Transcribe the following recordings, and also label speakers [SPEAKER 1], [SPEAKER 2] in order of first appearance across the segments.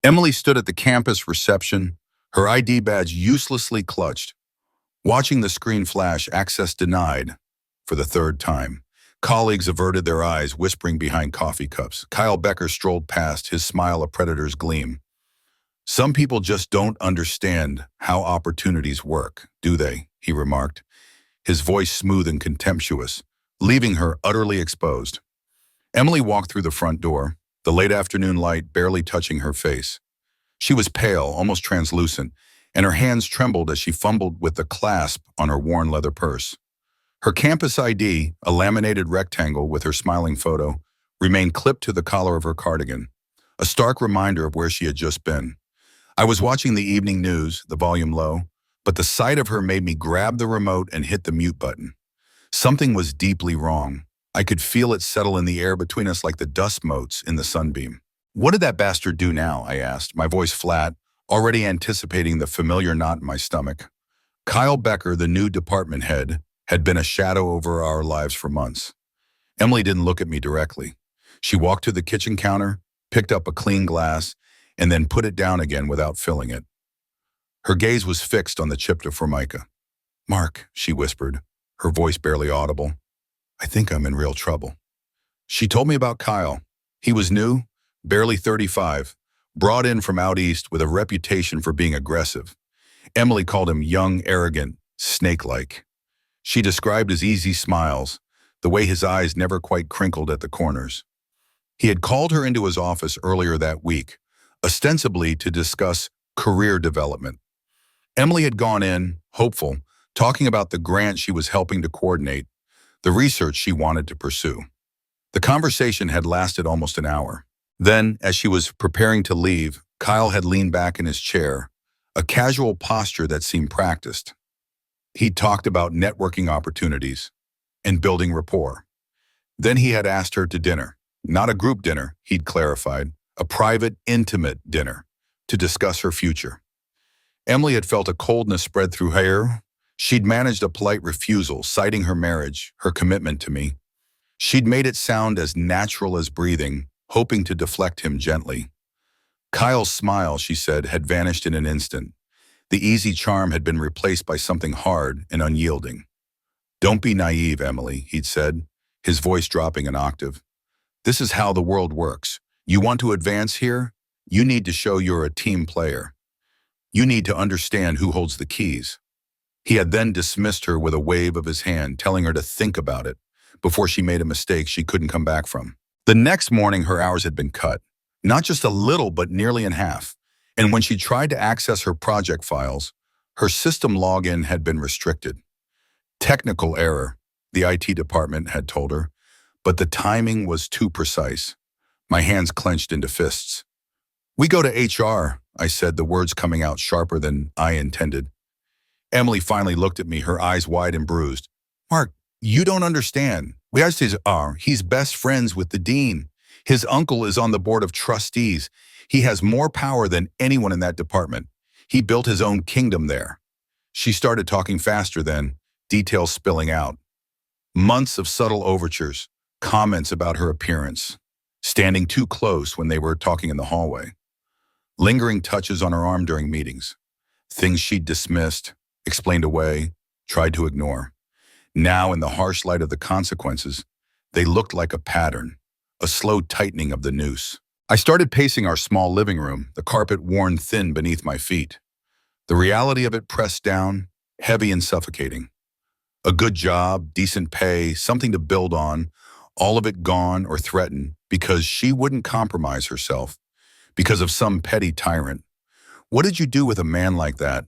[SPEAKER 1] Emily stood at the campus reception, her ID badge uselessly clutched. Watching the screen flash access denied for the third time. Colleagues averted their eyes, whispering behind coffee cups. Kyle Becker strolled past, his smile a predator's gleam. Some people just don't understand how opportunities work, do they? He remarked, his voice smooth and contemptuous, leaving her utterly exposed. Emily walked through the front door, the late afternoon light barely touching her face. She was pale, almost translucent, and her hands trembled as she fumbled with the clasp on her worn leather purse. Her campus ID, a laminated rectangle with her smiling photo, remained clipped to the collar of her cardigan, a stark reminder of where she had just been. I was watching the evening news, the volume low, but the sight of her made me grab the remote and hit the mute button. Something was deeply wrong. I could feel it settle in the air between us like the dust motes in the sunbeam. "What did that bastard do now?" I asked, my voice flat, already anticipating the familiar knot in my stomach. Kyle Becker, the new department head, had been a shadow over our lives for months. Emily didn't look at me directly. She walked to the kitchen counter, picked up a clean glass, and then put it down again without filling it. Her gaze was fixed on the chip to Formica. "Mark," she whispered, her voice barely audible, "I think I'm in real trouble." She told me about Kyle. He was new, barely 35, brought in from out east with a reputation for being aggressive. Emily called him young, arrogant, snake-like. She described his easy smiles, the way his eyes never quite crinkled at the corners. He had called her into his office earlier that week, ostensibly to discuss career development. Emily had gone in, hopeful, talking about the grant she was helping to coordinate, the research she wanted to pursue. The conversation had lasted almost an hour. Then, as she was preparing to leave, Kyle had leaned back in his chair, a casual posture that seemed practiced. He talked about networking opportunities and building rapport. Then he had asked her to dinner, not a group dinner, he'd clarified, a private, intimate dinner to discuss her future. Emily had felt a coldness spread through her. She'd managed a polite refusal, citing her marriage, her commitment to me. She'd made it sound as natural as breathing, hoping to deflect him gently. Kyle's smile, she said, had vanished in an instant. The easy charm had been replaced by something hard and unyielding. "Don't be naive, Emily," he'd said, his voice dropping an octave. "This is how the world works. You want to advance here? You need to show you're a team player. You need to understand who holds the keys." He had then dismissed her with a wave of his hand, telling her to think about it before she made a mistake she couldn't come back from. The next morning, her hours had been cut, not just a little, but nearly in half. And when she tried to access her project files, her system login had been restricted. Technical error, the IT department had told her, but the timing was too precise. My hands clenched into fists. "We go to HR," I said, the words coming out sharper than I intended. Emily finally looked at me, her eyes wide and bruised. "Mark, you don't understand. We actually are. He's best friends with the dean. His uncle is on the board of trustees. He has more power than anyone in that department. He built his own kingdom there." She started talking faster then, details spilling out. Months of subtle overtures, comments about her appearance, standing too close when they were talking in the hallway, lingering touches on her arm during meetings, things she'd dismissed, explained away, tried to ignore. Now, in the harsh light of the consequences, they looked like a pattern, a slow tightening of the noose. I started pacing our small living room, the carpet worn thin beneath my feet. The reality of it pressed down, heavy and suffocating. A good job, decent pay, something to build on, all of it gone or threatened because she wouldn't compromise herself, because of some petty tyrant. What did you do with a man like that?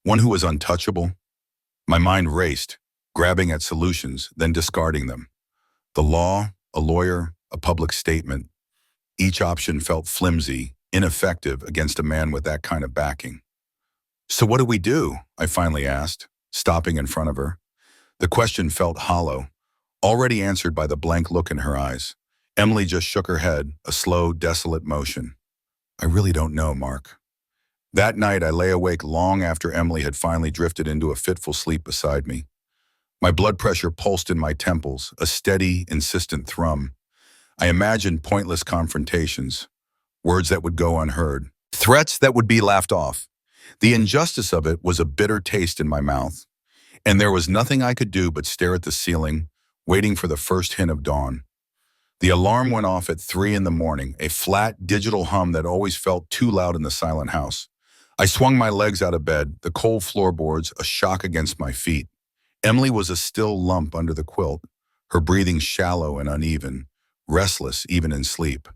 [SPEAKER 1] One who was untouchable? My mind raced, grabbing at solutions, then discarding them. The law, a lawyer, a public statement. Each option felt flimsy, ineffective against a man with that kind of backing. "So what do we do?" I finally asked, stopping in front of her. The question felt hollow, already answered by the blank look in her eyes. Emily just shook her head, a slow, desolate motion. "I really don't know, Mark." That night, I lay awake long after Emily had finally drifted into a fitful sleep beside me. My blood pressure pulsed in my temples, a steady, insistent thrum. I imagined pointless confrontations, words that would go unheard, threats Threats that would be laughed off. The injustice of it was a bitter taste in my mouth, and there was nothing I could do but stare at the ceiling, waiting for the first hint of dawn. The alarm went off at 3 in the morning, a flat, digital hum that always felt too loud in the silent house. I swung my legs out of bed, the cold floorboards a shock against my feet. Emily was a still lump under the quilt, her breathing shallow and uneven, restless even in sleep.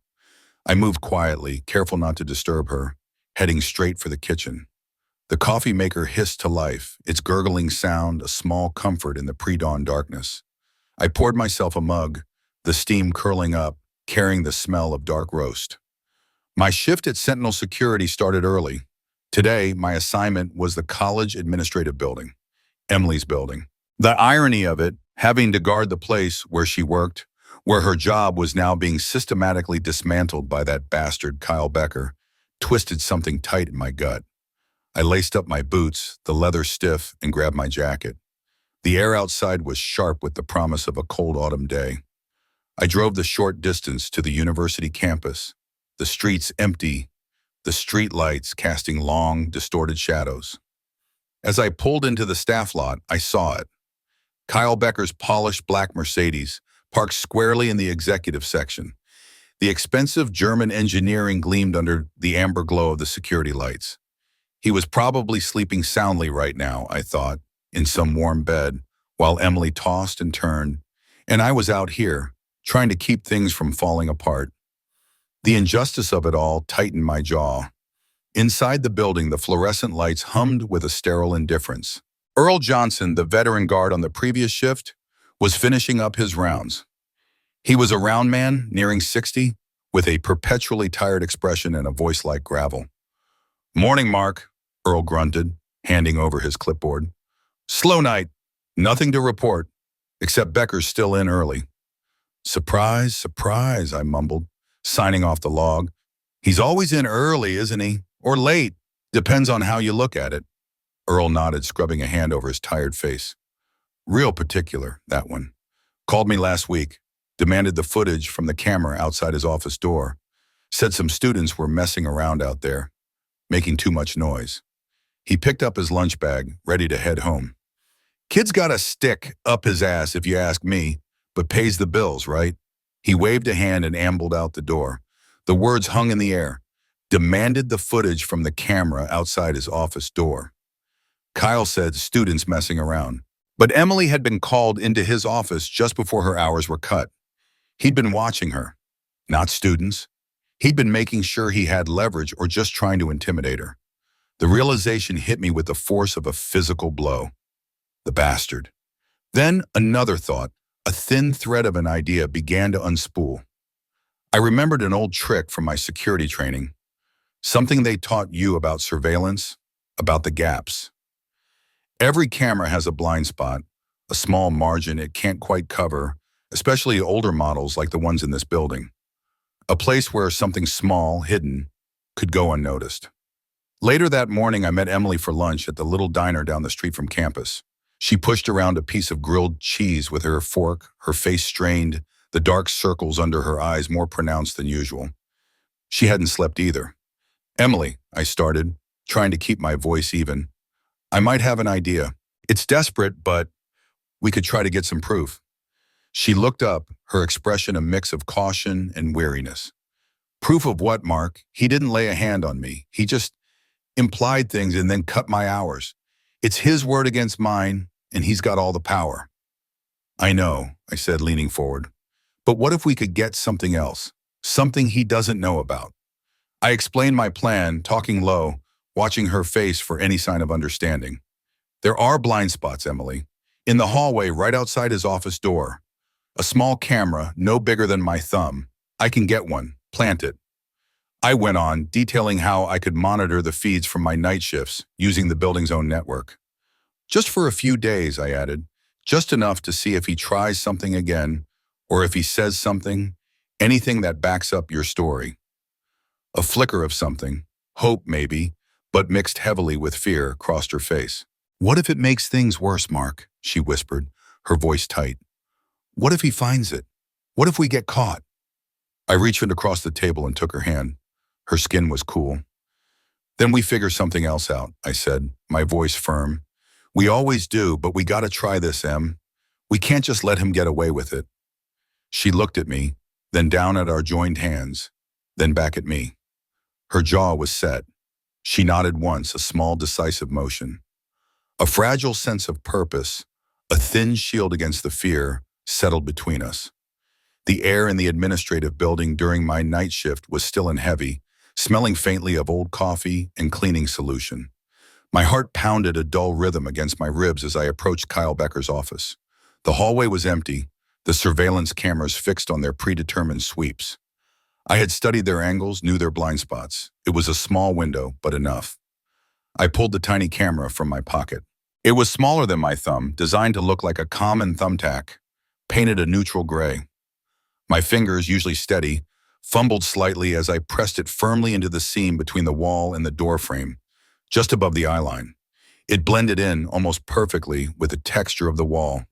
[SPEAKER 1] I moved quietly, careful not to disturb her, heading straight for the kitchen. The coffee maker hissed to life, its gurgling sound a small comfort in the pre-dawn darkness. I poured myself a mug, the steam curling up, carrying the smell of dark roast. My shift at Sentinel Security started early. Today, my assignment was the college administrative building, Emily's building. The irony of it, having to guard the place where she worked, where her job was now being systematically dismantled by that bastard Kyle Becker, twisted something tight in my gut. I laced up my boots, the leather stiff, and grabbed my jacket. The air outside was sharp with the promise of a cold autumn day. I drove the short distance to the university campus, the streets empty, the street lights casting long, distorted shadows. As I pulled into the staff lot, I saw it. Kyle Becker's polished black Mercedes, parked squarely in the executive section. The expensive German engineering gleamed under the amber glow of the security lights. He was probably sleeping soundly right now, I thought, in some warm bed, while Emily tossed and turned, and I was out here, trying to keep things from falling apart. The injustice of it all tightened my jaw. Inside the building, the fluorescent lights hummed with a sterile indifference. Earl Johnson, the veteran guard on the previous shift, was finishing up his rounds. He was a round man, nearing 60, with a perpetually tired expression and a voice like gravel. "Morning, Mark," Earl grunted, handing over his clipboard. "Slow night. Nothing to report, except Becker's still in early." "Surprise, surprise," I mumbled, signing off the log. "He's always in early, isn't he? Or late. Depends on how you look at it." Earl nodded, scrubbing a hand over his tired face. "Real particular, that one. Called me last week. Demanded the footage from the camera outside his office door. Said some students were messing around out there, making too much noise." He picked up his lunch bag, ready to head home. "Kid's got a stick up his ass if you ask me, but pays the bills, right?" He waved a hand and ambled out the door. The words hung in the air. Demanded the footage from the camera outside his office door. Kyle said students messing around. But Emily had been called into his office just before her hours were cut. He'd been watching her, not students. He'd been making sure he had leverage or just trying to intimidate her. The realization hit me with the force of a physical blow. The bastard. Then another thought, a thin thread of an idea began to unspool. I remembered an old trick from my security training. Something they taught you about surveillance, about the gaps. Every camera has a blind spot, a small margin it can't quite cover, especially older models like the ones in this building. A place where something small, hidden, could go unnoticed. Later that morning, I met Emily for lunch at the little diner down the street from campus. She pushed around a piece of grilled cheese with her fork, her face strained, the dark circles under her eyes more pronounced than usual. She hadn't slept either. "Emily," I started, trying to keep my voice even. "I might have an idea. It's desperate, but we could try to get some proof." She looked up, her expression a mix of caution and weariness. "Proof of what, Mark? He didn't lay a hand on me. He just implied things and then cut my hours. It's his word against mine, and he's got all the power." "I know," I said, leaning forward. "But what if we could get something else? Something he doesn't know about?" I explained my plan, talking low, watching her face for any sign of understanding. "There are blind spots, Emily. In the hallway right outside his office door. A small camera, no bigger than my thumb. I can get one, plant it." I went on, detailing how I could monitor the feeds from my night shifts using the building's own network. "Just for a few days," I added, "just enough to see if he tries something again, or if he says something, anything that backs up your story." A flicker of something, hope maybe, but mixed heavily with fear, crossed her face. "What if it makes things worse, Mark?" she whispered, her voice tight. "What if he finds it? What if we get caught?" I reached across the table and took her hand. Her skin was cool. Then we figure something else out, I said, my voice firm. We always do, but we gotta try this, Em. We can't just let him get away with it. She looked at me, then down at our joined hands, then back at me. Her jaw was set. She nodded once, a small decisive motion. A fragile sense of purpose, a thin shield against the fear, settled between us. The air in the administrative building during my night shift was still and heavy, smelling faintly of old coffee and cleaning solution. My heart pounded a dull rhythm against my ribs as I approached Kyle Becker's office. The hallway was empty, the surveillance cameras fixed on their predetermined sweeps. I had studied their angles, knew their blind spots. It was a small window, but enough. I pulled the tiny camera from my pocket. It was smaller than my thumb, designed to look like a common thumbtack, painted a neutral gray. My fingers, usually steady, fumbled slightly as I pressed it firmly into the seam between the wall and the door frame, just above the eyeline. It blended in almost perfectly with the texture of the wall.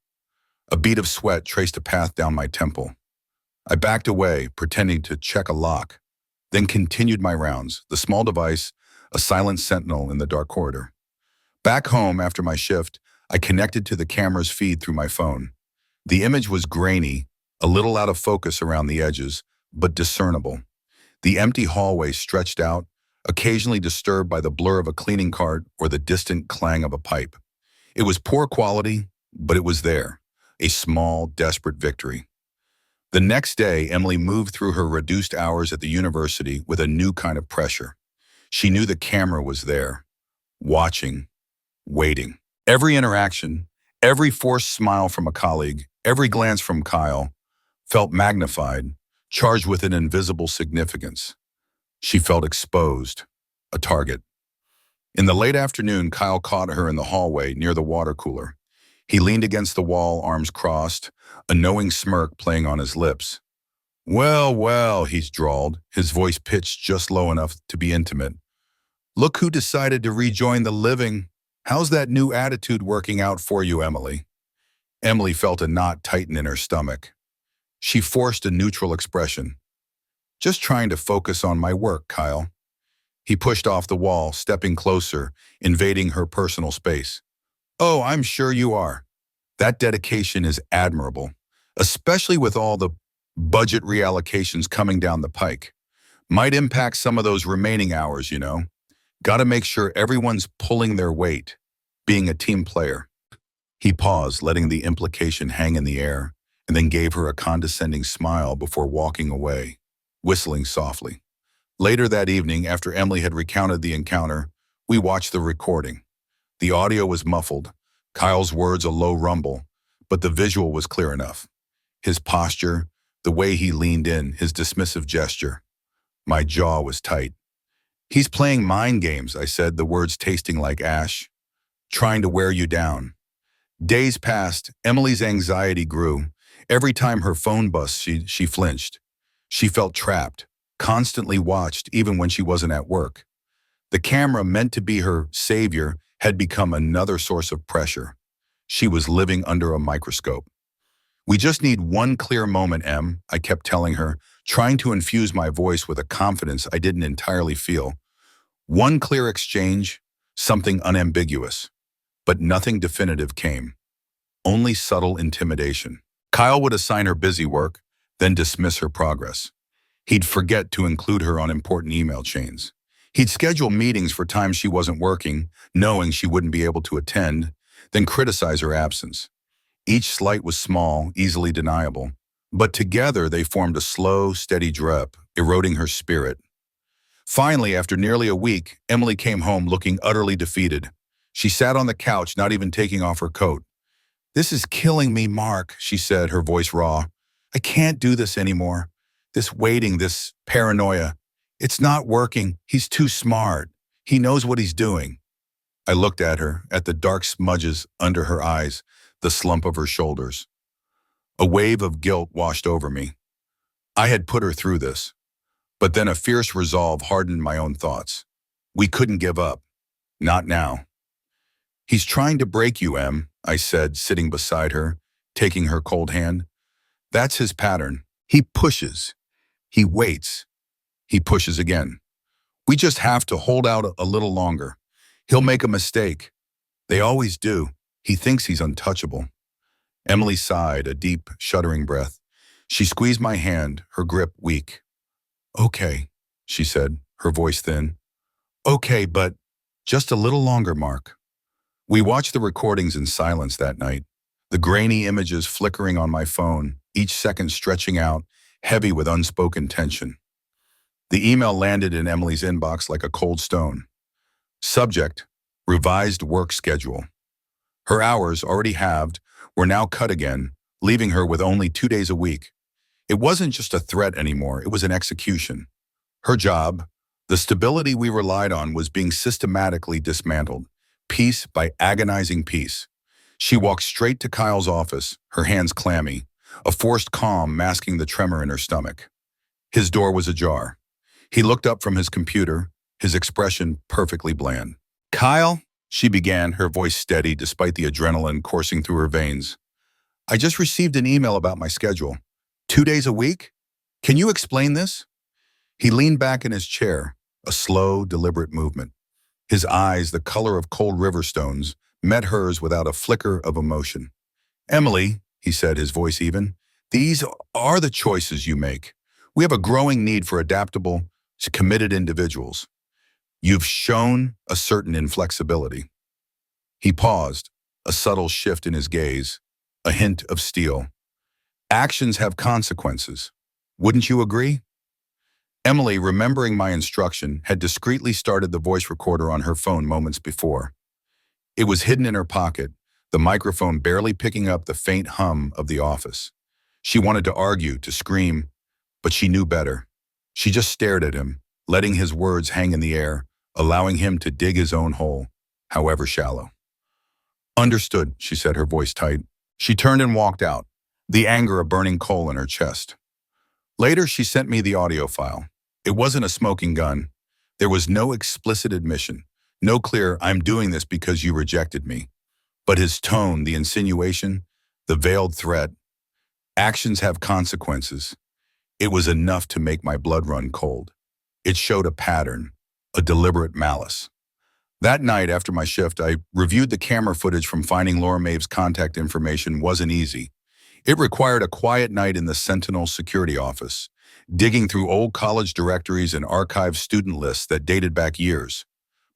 [SPEAKER 1] A bead of sweat traced a path down my temple. I backed away, pretending to check a lock, then continued my rounds, the small device, a silent sentinel in the dark corridor. Back home after my shift, I connected to the camera's feed through my phone. The image was grainy, a little out of focus around the edges, but discernible. The empty hallway stretched out, occasionally disturbed by the blur of a cleaning cart or the distant clang of a pipe. It was poor quality, but it was there, a small, desperate victory. The next day, Emily moved through her reduced hours at the university with a new kind of pressure. She knew the camera was there, watching, waiting. Every interaction, every forced smile from a colleague, every glance from Kyle, felt magnified, charged with an invisible significance. She felt exposed, a target. In the late afternoon, Kyle caught her in the hallway near the water cooler. He leaned against the wall, arms crossed, a knowing smirk playing on his lips. Well, well, he's drawled, his voice pitched just low enough to be intimate. Look who decided to rejoin the living. How's that new attitude working out for you, Emily? Emily felt a knot tighten in her stomach. She forced a neutral expression. Just trying to focus on my work, Kyle. He pushed off the wall, stepping closer, invading her personal space. Oh, I'm sure you are. That dedication is admirable, especially with all the budget reallocations coming down the pike. Might impact some of those remaining hours, you know. Gotta make sure everyone's pulling their weight, being a team player. He paused, letting the implication hang in the air, and then gave her a condescending smile before walking away, whistling softly. Later that evening, after Emily had recounted the encounter, we watched the recording. The audio was muffled, Kyle's words a low rumble, but the visual was clear enough. His posture, the way he leaned in, his dismissive gesture. My jaw was tight. He's playing mind games, I said, the words tasting like ash. Trying to wear you down. Days passed, Emily's anxiety grew. Every time her phone buzzed, she flinched. She felt trapped, constantly watched even when she wasn't at work. The camera, meant to be her savior, had become another source of pressure. She was living under a microscope. We just need one clear moment, Em, I kept telling her, trying to infuse my voice with a confidence I didn't entirely feel. One clear exchange, something unambiguous. But nothing definitive came. Only subtle intimidation. Kyle would assign her busy work, then dismiss her progress. He'd forget to include her on important email chains. He'd schedule meetings for times she wasn't working, knowing she wouldn't be able to attend, then criticize her absence. Each slight was small, easily deniable, but together they formed a slow, steady drip, eroding her spirit. Finally, after nearly a week, Emily came home looking utterly defeated. She sat on the couch, not even taking off her coat. This is killing me, Mark, she said, her voice raw. I can't do this anymore. This waiting, this paranoia. It's not working. He's too smart. He knows what he's doing. I looked at her, at the dark smudges under her eyes, the slump of her shoulders. A wave of guilt washed over me. I had put her through this. But then a fierce resolve hardened my own thoughts. We couldn't give up. Not now. He's trying to break you, Em, I said, sitting beside her, taking her cold hand. That's his pattern. He pushes. He waits. He pushes again. We just have to hold out a little longer. He'll make a mistake. They always do. He thinks he's untouchable. Emily sighed, a deep, shuddering breath. She squeezed my hand, her grip weak. Okay, she said, her voice thin. Okay, but just a little longer, Mark. We watched the recordings in silence that night, the grainy images flickering on my phone, each second stretching out, heavy with unspoken tension. The email landed in Emily's inbox like a cold stone. Subject, revised work schedule. Her hours, already halved, were now cut again, leaving her with only 2 days a week. It wasn't just a threat anymore, it was an execution. Her job, the stability we relied on, was being systematically dismantled, piece by agonizing piece. She walked straight to Kyle's office, her hands clammy, a forced calm masking the tremor in her stomach. His door was ajar. He looked up from his computer, his expression perfectly bland. Kyle, she began, her voice steady despite the adrenaline coursing through her veins. I just received an email about my schedule. 2 days a week? Can you explain this? He leaned back in his chair, a slow, deliberate movement. His eyes, the color of cold river stones, met hers without a flicker of emotion. Emily, he said, his voice even, these are the choices you make. We have a growing need for adaptable, committed individuals. You've shown a certain inflexibility. He paused, a subtle shift in his gaze, a hint of steel. Actions have consequences. Wouldn't you agree? Emily, remembering my instruction, had discreetly started the voice recorder on her phone moments before. It was hidden in her pocket, the microphone barely picking up the faint hum of the office. She wanted to argue, to scream, but she knew better. She just stared at him, letting his words hang in the air, allowing him to dig his own hole, however shallow. Understood, she said, her voice tight. She turned and walked out, the anger a burning coal in her chest. Later, she sent me the audio file. It wasn't a smoking gun. There was no explicit admission, no clear, I'm doing this because you rejected me. But his tone, the insinuation, the veiled threat, actions have consequences. It was enough to make my blood run cold. It showed a pattern, a deliberate malice. That night after my shift, I reviewed the camera footage from finding Laura Maeve's contact information wasn't easy. It required a quiet night in the Sentinel security office, digging through old college directories and archived student lists that dated back years.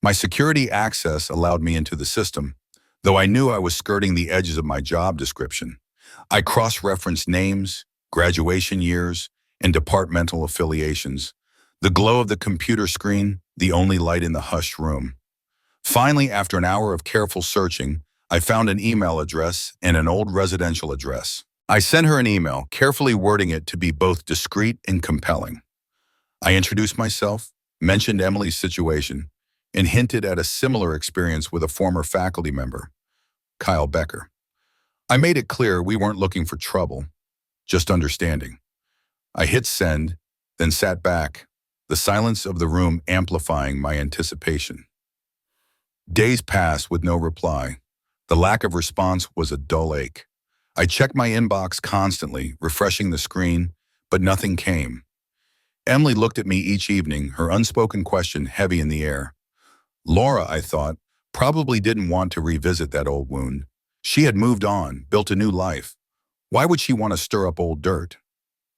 [SPEAKER 1] My security access allowed me into the system, though I knew I was skirting the edges of my job description. I cross-referenced names, graduation years, and departmental affiliations. The glow of the computer screen, the only light in the hushed room. Finally, after an hour of careful searching, I found an email address and an old residential address. I sent her an email, carefully wording it to be both discreet and compelling. I introduced myself, mentioned Emily's situation, and hinted at a similar experience with a former faculty member, Kyle Becker. I made it clear we weren't looking for trouble, just understanding. I hit send, then sat back, the silence of the room amplifying my anticipation. Days passed with no reply. The lack of response was a dull ache. I checked my inbox constantly, refreshing the screen, but nothing came. Emily looked at me each evening, her unspoken question heavy in the air. Laura, I thought, probably didn't want to revisit that old wound. She had moved on, built a new life. Why would she want to stir up old dirt?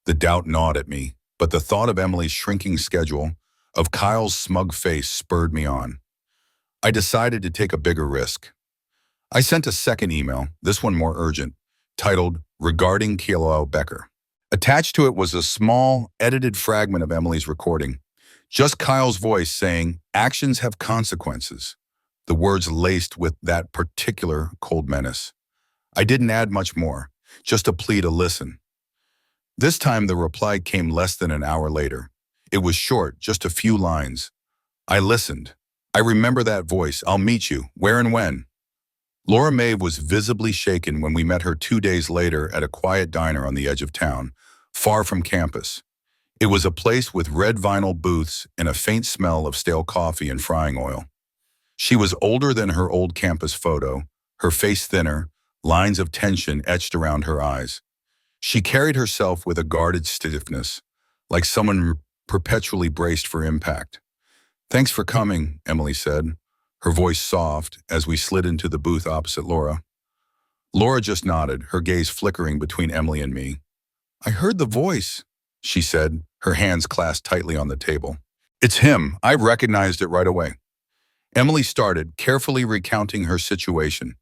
[SPEAKER 1] The doubt gnawed at me, but the thought of Emily's shrinking schedule, of Kyle's smug face, spurred me on. I decided to take a bigger risk. I sent a second email, this one more urgent, titled Regarding Kyle Becker. Attached to it was a small, edited fragment of Emily's recording. Just Kyle's voice saying, actions have consequences. The words laced with that particular cold menace. I didn't add much more, just a plea to listen. This time the reply came less than an hour later. It was short, just a few lines. I listened. I remember that voice. I'll meet you. Where and when? Laura Maeve was visibly shaken when we met her 2 days later at a quiet diner on the edge of town, far from campus. It was a place with red vinyl booths and a faint smell of stale coffee and frying oil. She was older than her old campus photo, her face thinner, lines of tension etched around her eyes. She carried herself with a guarded stiffness, like someone perpetually braced for impact. Thanks for coming, Emily said, her voice soft as we slid into the booth opposite Laura. Laura just nodded, her gaze flickering between Emily and me. I heard the voice, she said, her hands clasped tightly on the table. It's him. I recognized it right away. Emily started, carefully recounting her situation.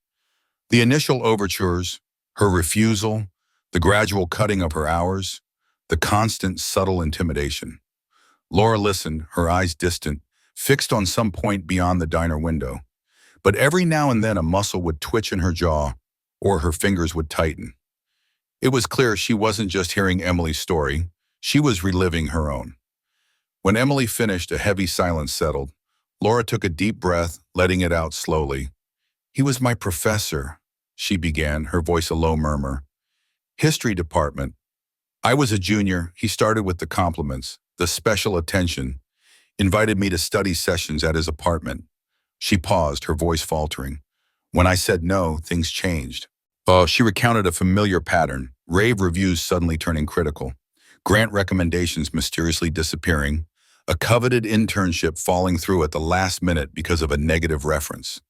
[SPEAKER 1] The initial overtures, her refusal, the gradual cutting of her hours, the constant subtle intimidation. Laura listened, her eyes distant, fixed on some point beyond the diner window. But every now and then a muscle would twitch in her jaw, or her fingers would tighten. It was clear she wasn't just hearing Emily's story, she was reliving her own. When Emily finished, a heavy silence settled. Laura took a deep breath, letting it out slowly. He was my professor, she began, her voice a low murmur. History department. I was a junior. He started with the compliments, the special attention, invited me to study sessions at his apartment. She paused, her voice faltering. When I said no, things changed. She recounted a familiar pattern, rave reviews suddenly turning critical, grant recommendations mysteriously disappearing, a coveted internship falling through at the last minute because of a negative reference.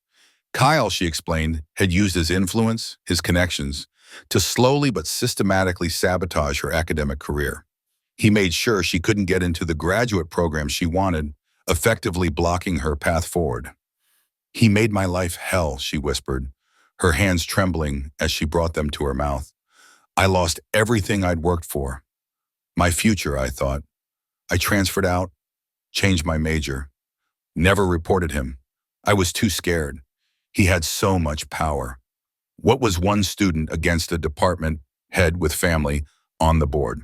[SPEAKER 1] Kyle, she explained, had used his influence, his connections, to slowly but systematically sabotage her academic career. He made sure she couldn't get into the graduate program she wanted, effectively blocking her path forward. He made my life hell, she whispered, her hands trembling as she brought them to her mouth. I lost everything I'd worked for. My future, I thought. I transferred out, changed my major, never reported him. I was too scared. He had so much power. What was one student against a department head with family on the board?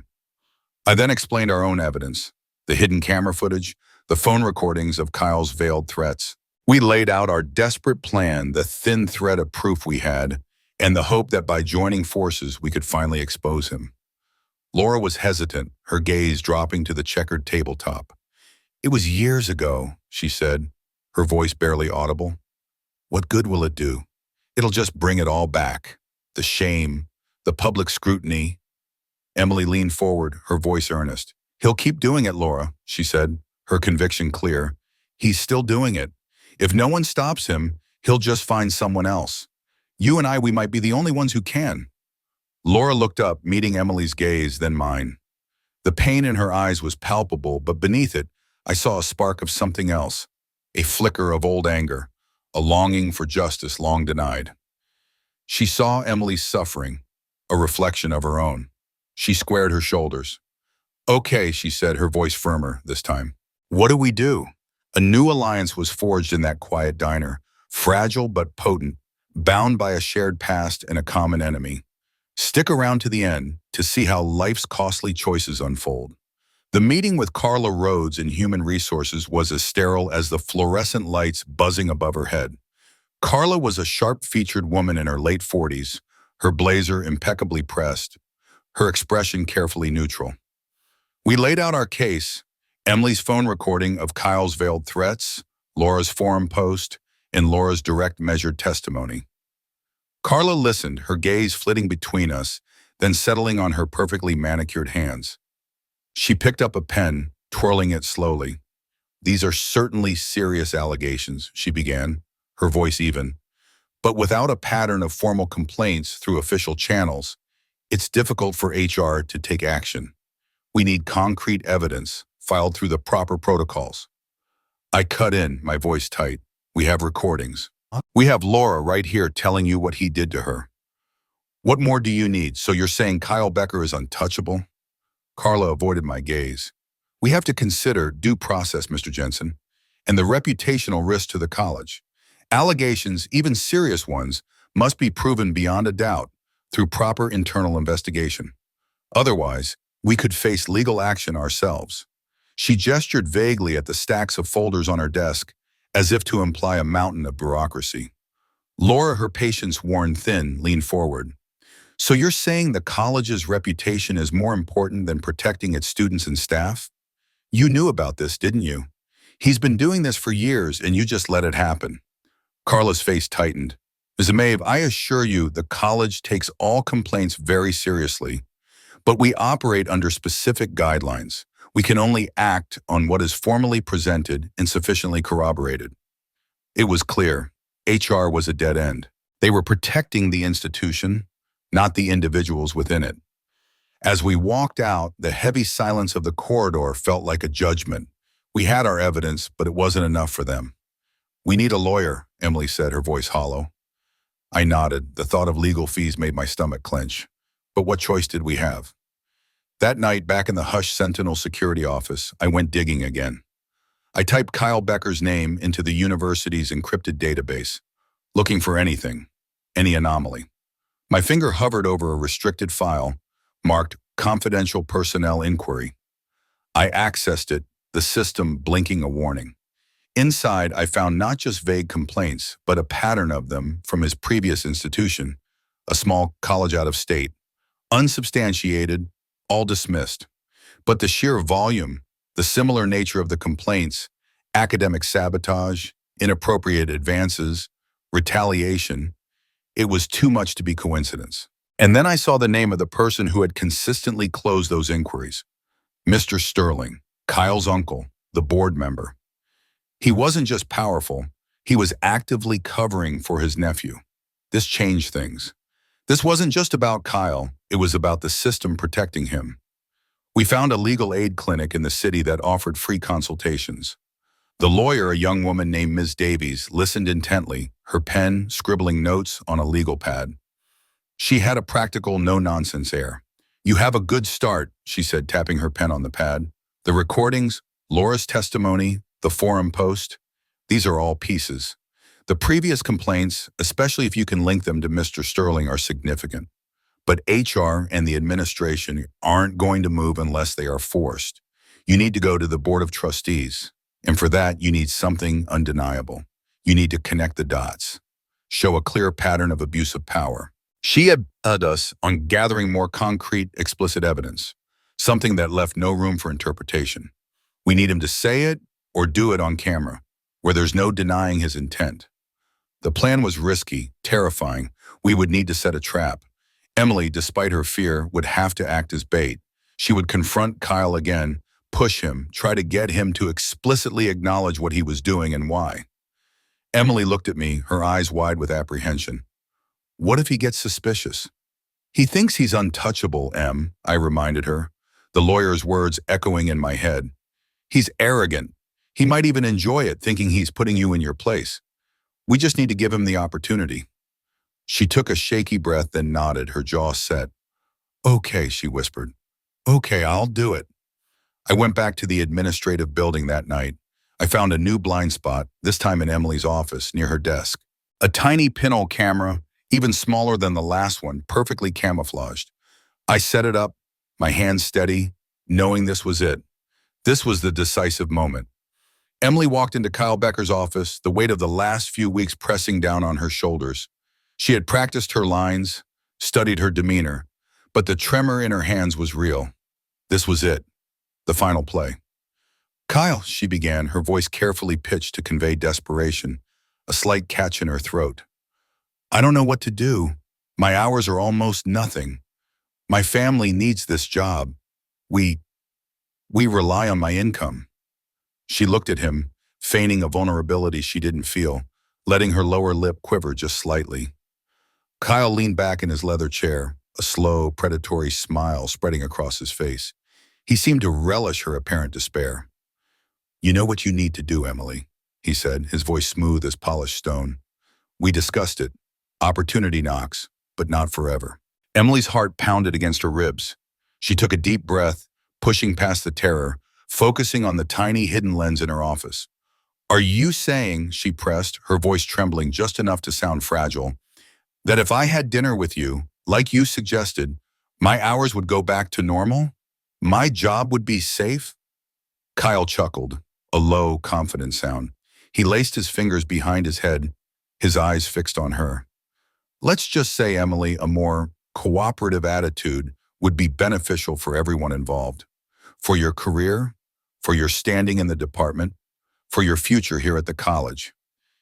[SPEAKER 1] I then explained our own evidence, the hidden camera footage, the phone recordings of Kyle's veiled threats. We laid out our desperate plan, the thin thread of proof we had, and the hope that by joining forces we could finally expose him. Laura was hesitant, her gaze dropping to the checkered tabletop. It was years ago, she said, her voice barely audible. What good will it do? It'll just bring it all back. The shame, the public scrutiny. Emily leaned forward, her voice earnest. He'll keep doing it, Laura, she said, her conviction clear. He's still doing it. If no one stops him, he'll just find someone else. You and I, we might be the only ones who can. Laura looked up, meeting Emily's gaze, then mine. The pain in her eyes was palpable, but beneath it, I saw a spark of something else, a flicker of old anger, a longing for justice long denied. She saw Emily's suffering, a reflection of her own. She squared her shoulders. Okay, she said, her voice firmer this time. What do we do? A new alliance was forged in that quiet diner, fragile but potent, bound by a shared past and a common enemy. Stick around to the end to see how life's costly choices unfold. The meeting with Carla Rhodes in Human Resources was as sterile as the fluorescent lights buzzing above her head. Carla was a sharp-featured woman in her late 40s, her blazer impeccably pressed, her expression carefully neutral. We laid out our case, Emily's phone recording of Kyle's veiled threats, Laura's forum post, and Laura's direct measured testimony. Carla listened, her gaze flitting between us, then settling on her perfectly manicured hands. She picked up a pen, twirling it slowly. These are certainly serious allegations, she began, her voice even. But without a pattern of formal complaints through official channels, it's difficult for HR to take action. We need concrete evidence, filed through the proper protocols. I cut in, my voice tight. We have recordings. We have Laura right here telling you what he did to her. What more do you need? So you're saying Kyle Becker is untouchable? Carla avoided my gaze. We have to consider due process, Mr. Jensen, and the reputational risk to the college. Allegations, even serious ones, must be proven beyond a doubt through proper internal investigation. Otherwise, we could face legal action ourselves. She gestured vaguely at the stacks of folders on her desk, as if to imply a mountain of bureaucracy. Laura, her patience worn thin, leaned forward. So you're saying the college's reputation is more important than protecting its students and staff? You knew about this, didn't you? He's been doing this for years and you just let it happen. Carla's face tightened. Ms. Maeve, I assure you the college takes all complaints very seriously, but we operate under specific guidelines. We can only act on what is formally presented and sufficiently corroborated. It was clear. HR was a dead end. They were protecting the institution, not the individuals within it. As we walked out, the heavy silence of the corridor felt like a judgment. We had our evidence, but it wasn't enough for them. "We need a lawyer," Emily said, her voice hollow. I nodded. The thought of legal fees made my stomach clench. But what choice did we have? That night, back in the Hush Sentinel security office, I went digging again. I typed Kyle Becker's name into the university's encrypted database, looking for anything, any anomaly. My finger hovered over a restricted file marked Confidential Personnel Inquiry. I accessed it, the system blinking a warning. Inside, I found not just vague complaints, but a pattern of them from his previous institution, a small college out of state. Unsubstantiated, all dismissed. But the sheer volume, the similar nature of the complaints, academic sabotage, inappropriate advances, retaliation, it was too much to be coincidence. And then I saw the name of the person who had consistently closed those inquiries. Mr. Sterling, Kyle's uncle, the board member. He wasn't just powerful, he was actively covering for his nephew. This changed things. This wasn't just about Kyle, it was about the system protecting him. We found a legal aid clinic in the city that offered free consultations. The lawyer, a young woman named Ms. Davies, listened intently, her pen scribbling notes on a legal pad. She had a practical, no-nonsense air. "You have a good start," she said, tapping her pen on the pad. "The recordings, Laura's testimony, the forum post, these are all pieces. The previous complaints, especially if you can link them to Mr. Sterling, are significant. But HR and the administration aren't going to move unless they are forced. You need to go to the Board of Trustees. And for that, you need something undeniable. You need to connect the dots. Show a clear pattern of abuse of power." She had us on gathering more concrete, explicit evidence, something that left no room for interpretation. We need him to say it or do it on camera, where there's no denying his intent. The plan was risky, terrifying. We would need to set a trap. Emily, despite her fear, would have to act as bait. She would confront Kyle again, push him, try to get him to explicitly acknowledge what he was doing and why. Emily looked at me, her eyes wide with apprehension. "What if he gets suspicious?" "He thinks he's untouchable, Em," I reminded her, the lawyer's words echoing in my head. "He's arrogant. He might even enjoy it, thinking he's putting you in your place. We just need to give him the opportunity." She took a shaky breath, then nodded, her jaw set. "Okay," she whispered. "Okay, I'll do it." I went back to the administrative building that night. I found a new blind spot, this time in Emily's office, near her desk. A tiny pinhole camera, even smaller than the last one, perfectly camouflaged. I set it up, my hands steady, knowing this was it. This was the decisive moment. Emily walked into Kyle Becker's office, the weight of the last few weeks pressing down on her shoulders. She had practiced her lines, studied her demeanor, but the tremor in her hands was real. This was it, the final play. "Kyle," she began, her voice carefully pitched to convey desperation, a slight catch in her throat. "I don't know what to do. My hours are almost nothing. My family needs this job. We rely on my income." She looked at him, feigning a vulnerability she didn't feel, letting her lower lip quiver just slightly. Kyle leaned back in his leather chair, a slow, predatory smile spreading across his face. He seemed to relish her apparent despair. "You know what you need to do, Emily," he said, his voice smooth as polished stone. "We discussed it. Opportunity knocks, but not forever." Emily's heart pounded against her ribs. She took a deep breath, pushing past the terror, focusing on the tiny hidden lens in her office. "Are you saying," she pressed, her voice trembling just enough to sound fragile, "that if I had dinner with you, like you suggested, my hours would go back to normal? My job would be safe?" Kyle chuckled, a low, confident sound. He laced his fingers behind his head, his eyes fixed on her. "Let's just say, Emily, a more cooperative attitude would be beneficial for everyone involved. For your career, for your standing in the department, for your future here at the college."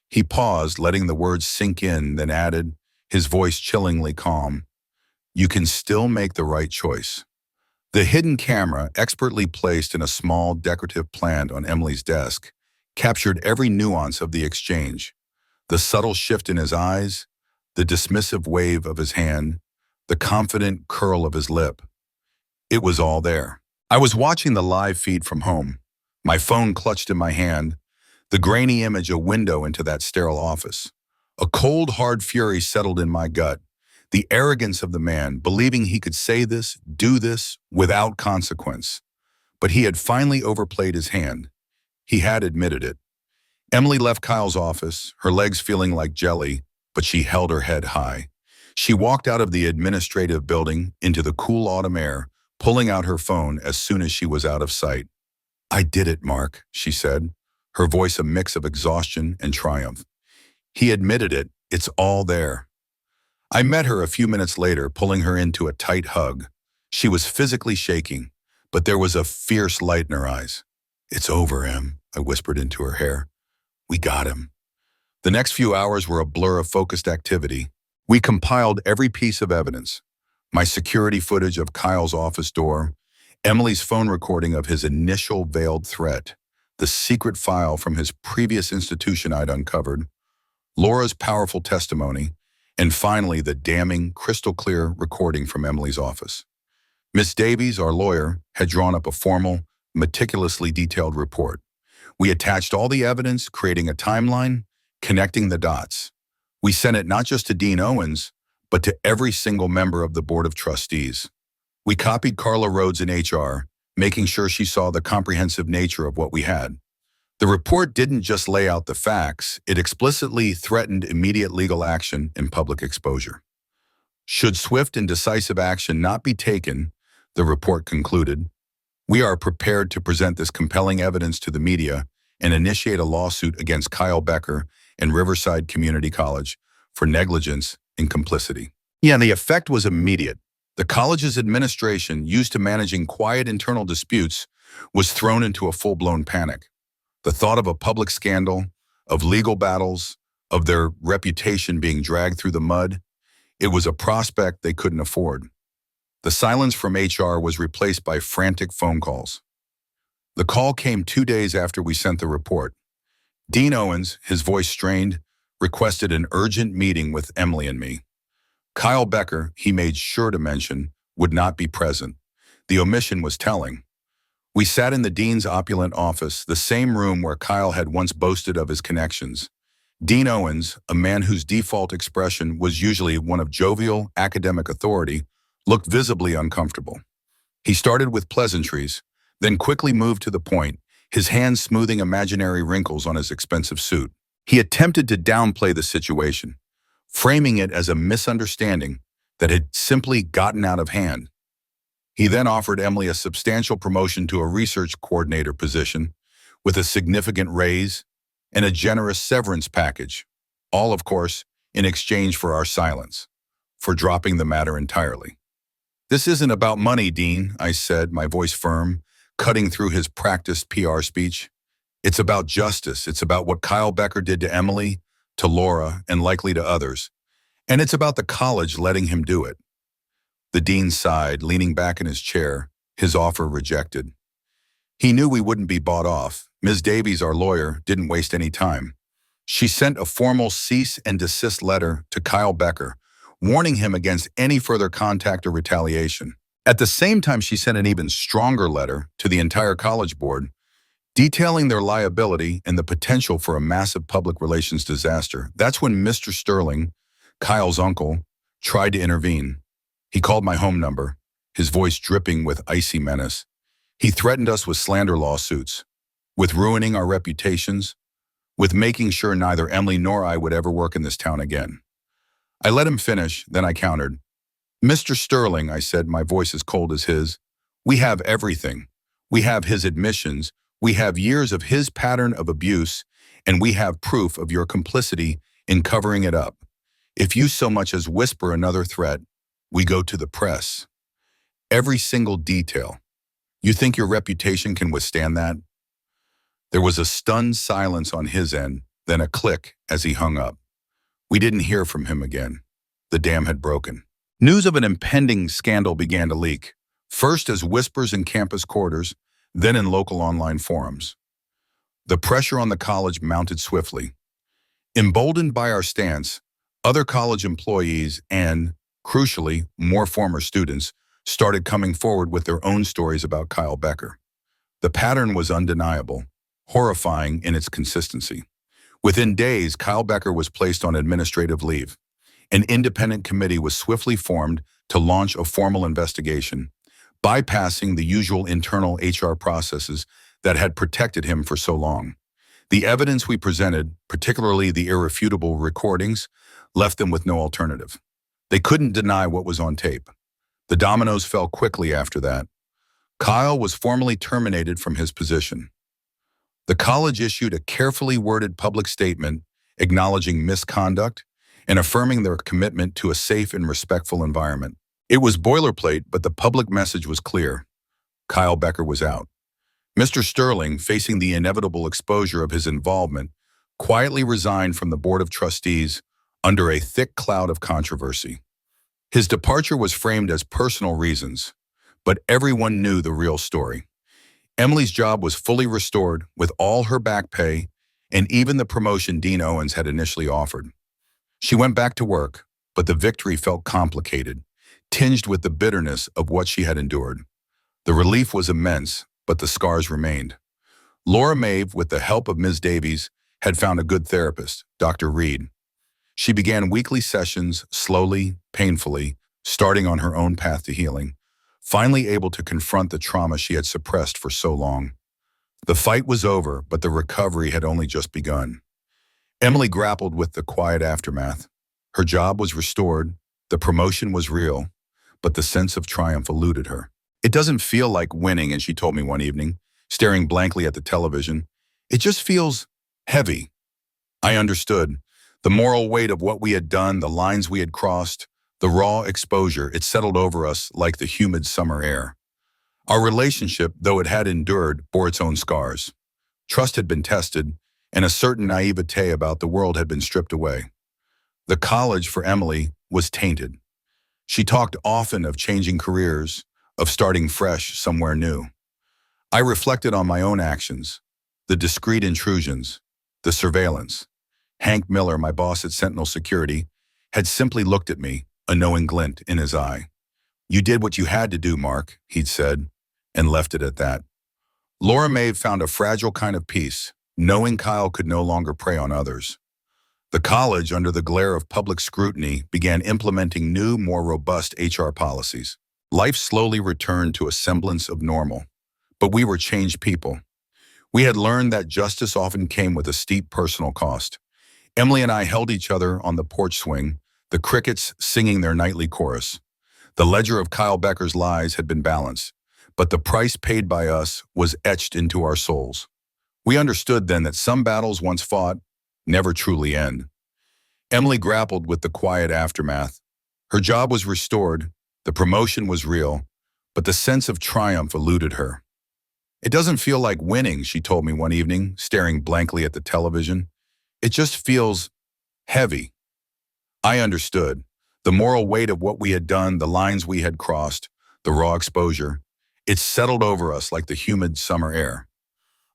[SPEAKER 1] He paused, letting the words sink in, then added, his voice chillingly calm, "You can still make the right choice. The hidden camera, expertly placed in a small decorative plant on Emily's desk, captured every nuance of the exchange. The subtle shift in his eyes, the dismissive wave of his hand, the confident curl of his lip. It was all there. I was watching the live feed from home, my phone clutched in my hand, the grainy image a window into that sterile office. A cold, hard fury settled in my gut. The arrogance of the man, believing he could say this, do this, without consequence. But he had finally overplayed his hand. He had admitted it. Emily left Kyle's office, her legs feeling like jelly, but she held her head high. She walked out of the administrative building into the cool autumn air, pulling out her phone as soon as she was out of sight. "I did it, Mark," she said, her voice a mix of exhaustion and triumph. He admitted it. It's all there. I met her a few minutes later, pulling her into a tight hug. She was physically shaking, but there was a fierce light in her eyes. "It's over, Em," I whispered into her hair. "We got him." The next few hours were a blur of focused activity. We compiled every piece of evidence. My security footage of Kyle's office door, Emily's phone recording of his initial veiled threat, the secret file from his previous institution I'd uncovered, Laura's powerful testimony, and finally the damning, crystal-clear recording from Emily's office. Miss Davies, our lawyer, had drawn up a formal, meticulously detailed report. We attached all the evidence, creating a timeline, connecting the dots. We sent it not just to Dean Owens, but to every single member of the Board of Trustees. We copied Carla Rhodes in HR, making sure she saw the comprehensive nature of what we had. The report didn't just lay out the facts, it explicitly threatened immediate legal action and public exposure. Should swift and decisive action not be taken, the report concluded, we are prepared to present this compelling evidence to the media and initiate a lawsuit against Kyle Becker and Riverside Community College for negligence and complicity. Yeah, and the effect was immediate. The college's administration, used to managing quiet internal disputes, was thrown into a full-blown panic. The thought of a public scandal, of legal battles, of their reputation being dragged through the mud, it was a prospect they couldn't afford. The silence from HR was replaced by frantic phone calls. The call came 2 days after we sent the report. Dean Owens, his voice strained, requested an urgent meeting with Emily and me. Kyle Becker, he made sure to mention, would not be present. The omission was telling. We sat in the dean's opulent office, the same room where Kyle had once boasted of his connections. Dean Owens, a man whose default expression was usually one of jovial, academic authority, looked visibly uncomfortable. He started with pleasantries, then quickly moved to the point, his hands smoothing imaginary wrinkles on his expensive suit. He attempted to downplay the situation, framing it as a misunderstanding that had simply gotten out of hand. He then offered Emily a substantial promotion to a research coordinator position with a significant raise and a generous severance package, all, of course, in exchange for our silence, for dropping the matter entirely. "This isn't about money, Dean," I said, my voice firm, cutting through his practiced PR speech. "It's about justice. It's about what Kyle Becker did to Emily, to Laura, and likely to others. And it's about the college letting him do it." The dean sighed, leaning back in his chair, his offer rejected. He knew we wouldn't be bought off. Ms. Davies, our lawyer, didn't waste any time. She sent a formal cease and desist letter to Kyle Becker, warning him against any further contact or retaliation. At the same time, she sent an even stronger letter to the entire college board, detailing their liability and the potential for a massive public relations disaster. That's when Mr. Sterling, Kyle's uncle, tried to intervene. He called my home number, his voice dripping with icy menace. He threatened us with slander lawsuits, with ruining our reputations, with making sure neither Emily nor I would ever work in this town again. I let him finish, then I countered. "Mr. Sterling," I said, my voice as cold as his, "we have everything. We have his admissions, we have years of his pattern of abuse, and we have proof of your complicity in covering it up. If you so much as whisper another threat, we go to the press. Every single detail. You think your reputation can withstand that?" There was a stunned silence on his end, then a click as he hung up. We didn't hear from him again. The dam had broken. News of an impending scandal began to leak. first as whispers in campus corridors, then in local online forums. The pressure on the college mounted swiftly. Emboldened by our stance, other college employees and, crucially, more former students started coming forward with their own stories about Kyle Becker. The pattern was undeniable, horrifying in its consistency. Within days, Kyle Becker was placed on administrative leave. An independent committee was swiftly formed to launch a formal investigation, bypassing the usual internal HR processes that had protected him for so long. The evidence we presented, particularly the irrefutable recordings, left them with no alternative. They couldn't deny what was on tape. The dominoes fell quickly after that. Kyle was formally terminated from his position. The college issued a carefully worded public statement acknowledging misconduct and affirming their commitment to a safe and respectful environment. It was boilerplate, but the public message was clear. Kyle Becker was out. Mr. Sterling, facing the inevitable exposure of his involvement, quietly resigned from the Board of Trustees under a thick cloud of controversy. His departure was framed as personal reasons, but everyone knew the real story. Emily's job was fully restored with all her back pay and even the promotion Dean Owens had initially offered. She went back to work, but the victory felt complicated, tinged with the bitterness of what she had endured. The relief was immense, but the scars remained. Laura Maeve, with the help of Ms. Davies, had found a good therapist, Dr. Reed. She began weekly sessions, slowly, painfully, starting on her own path to healing, finally able to confront the trauma she had suppressed for so long. The fight was over, but the recovery had only just begun. Emily grappled with the quiet aftermath. Her job was restored, the promotion was real, but the sense of triumph eluded her. It doesn't feel like winning, and she told me one evening, staring blankly at the television. It just feels heavy. I understood. The moral weight of what we had done, the lines we had crossed, the raw exposure, it settled over us like the humid summer air. Our relationship, though it had endured, bore its own scars. Trust had been tested, and a certain naivete about the world had been stripped away. The college, for Emily, was tainted. She talked often of changing careers, of starting fresh somewhere new. I reflected on my own actions, the discreet intrusions, the surveillance. Hank Miller, my boss at Sentinel Security, had simply looked at me, a knowing glint in his eye. "You did what you had to do, Mark," he'd said, and left it at that. Laura Maeve found a fragile kind of peace, knowing Kyle could no longer prey on others. The college, under the glare of public scrutiny, began implementing new, more robust HR policies. Life slowly returned to a semblance of normal, but we were changed people. We had learned that justice often came with a steep personal cost. Emily and I held each other on the porch swing, the crickets singing their nightly chorus. The ledger of Kyle Becker's lies had been balanced, but the price paid by us was etched into our souls. We understood then that some battles once fought never truly end. Emily grappled with the quiet aftermath. Her job was restored, the promotion was real, but the sense of triumph eluded her. "It doesn't feel like winning," she told me one evening, staring blankly at the television. "It just feels heavy." I understood. The moral weight of what we had done, the lines we had crossed, the raw exposure, it settled over us like the humid summer air.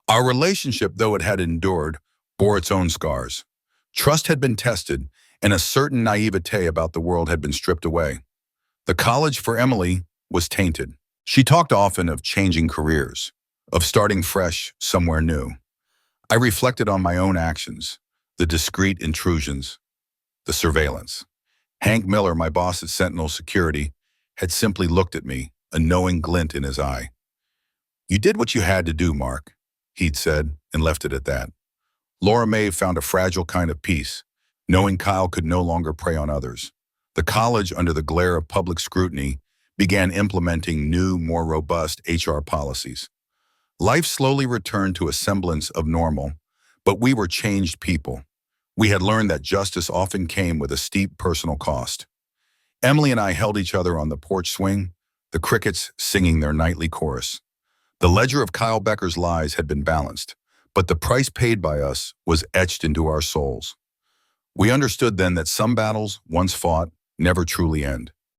[SPEAKER 1] Our relationship, though it had endured, bore its own scars. Trust had been tested, and a certain naivete about the world had been stripped away. The college, for Emily, was tainted. She talked often of changing careers, of starting fresh somewhere new. I reflected on my own actions, the discreet intrusions, the surveillance. Hank Miller, my boss at Sentinel Security, had simply looked at me, a knowing glint in his eye. "You did what you had to do, Mark," he'd said, and left it at that. Laura Maeve found a fragile kind of peace, knowing Kyle could no longer prey on others. The college, under the glare of public scrutiny, began implementing new, more robust HR policies. Life slowly returned to a semblance of normal, but we were changed people. We had learned that justice often came with a steep personal cost. Emily and I held each other on the porch swing, the crickets singing their nightly chorus. The ledger of Kyle Becker's lies had been balanced, but the price paid by us was etched into our souls. We understood then that some battles, once fought, never truly end.